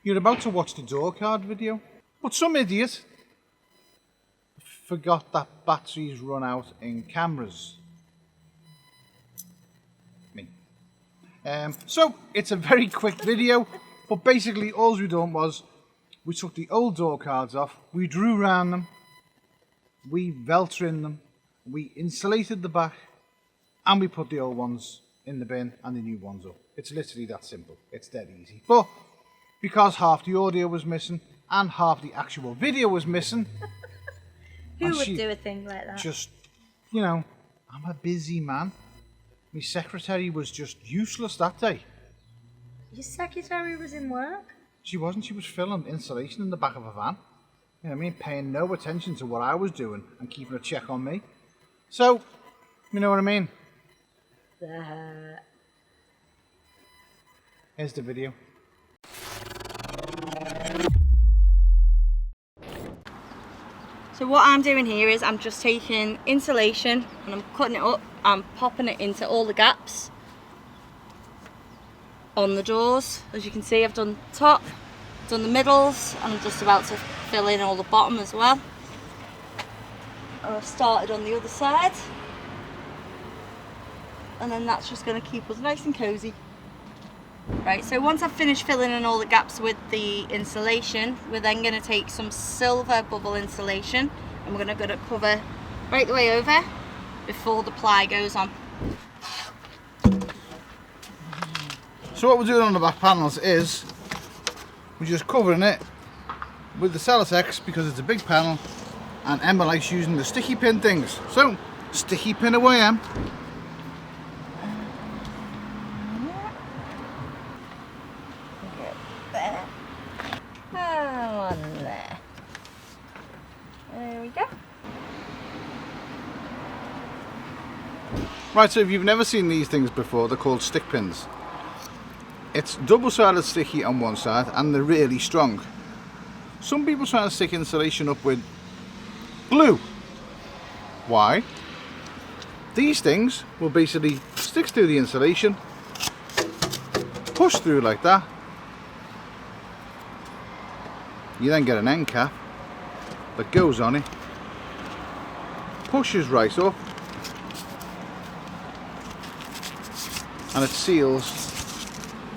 You're about to watch the door card video, but some idiot forgot that batteries run out in cameras. Me. So it's a very quick video, but basically all we done was we took the old door cards off, we drew around them, we veltrim them, we insulated the back, and we put the old ones in the bin and the new ones up. It's literally that simple. It's dead easy. But because half the audio was missing and half the actual video was missing, who would do a thing like that? Just, you know, I'm a busy man. My secretary was just useless that day. Your secretary was in work? She wasn't. She was filling insulation in the back of a van. You know what I mean? Paying no attention to what I was doing and keeping a check on me. So, you know what I mean? Here's the video. So what I'm doing here is I'm just taking insulation and I'm cutting it up and popping it into all the gaps on the doors. As you can see, I've done the top, done the middles, and I'm just about to fill in all the bottom as well. And I've started on the other side. And then that's just going to keep us nice and cozy. Right, so once I've finished filling in all the gaps with the insulation, we're then going to take some silver bubble insulation and we're going to cover right the way over before the ply goes on. So what we're doing on the back panels is we're just covering it with the Celotex because it's a big panel and Emma likes using the sticky pin things. So sticky pin away, Em. There we go. Right, so if you've never seen these things before, they're called stick pins. It's double-sided sticky on one side and they're really strong. Some people try to stick insulation up with glue. Why? These things will basically stick through the insulation, push through like that. You then get an end cap that goes on it, pushes right up, and it seals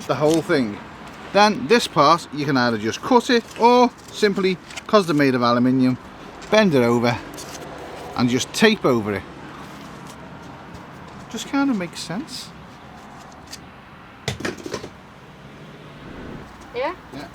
the whole thing. Then this part you can either just cut it or simply, because they're made of aluminium, bend it over and just tape over it. Just kind of makes sense. Yeah? Yeah.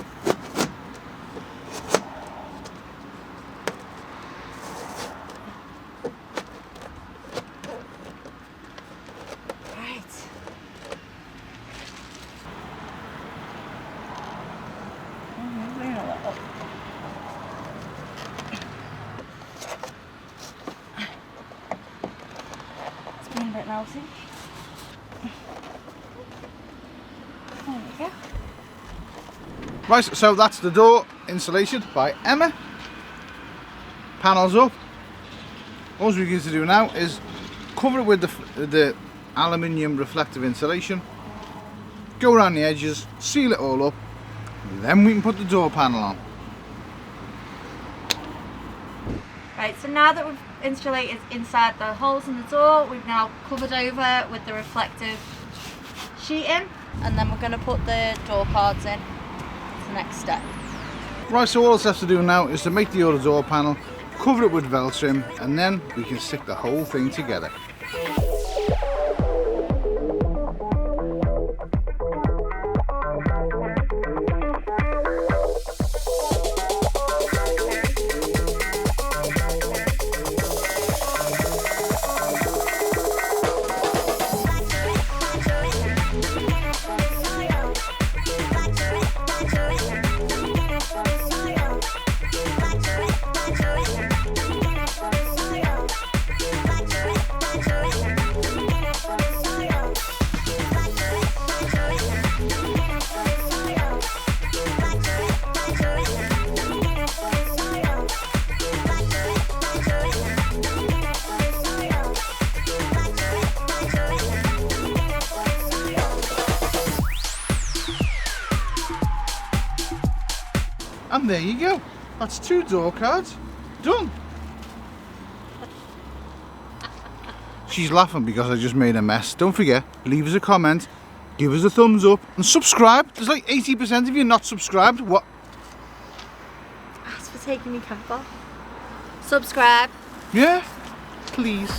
It's been a bit melty. There we go. Right, so that's the door insulation by Emma. Panels up. All we're going to do now is cover it with the aluminium reflective insulation, go around the edges, seal it all up, then we can put the door panel on. Right, so now that we've insulated inside the holes in the door, we've now covered over with the reflective sheeting, and then we're going to put the door cards in. That's the next step. Right, so all that's left to do now is to make the other door panel, cover it with veltrim, and then we can stick the whole thing together. And there you go. That's 2 door cards. Done. She's laughing because I just made a mess. Don't forget, leave us a comment, give us a thumbs up, and subscribe. There's like 80% of you not subscribed. What? Ask for taking me cap off. Subscribe. Yeah, please.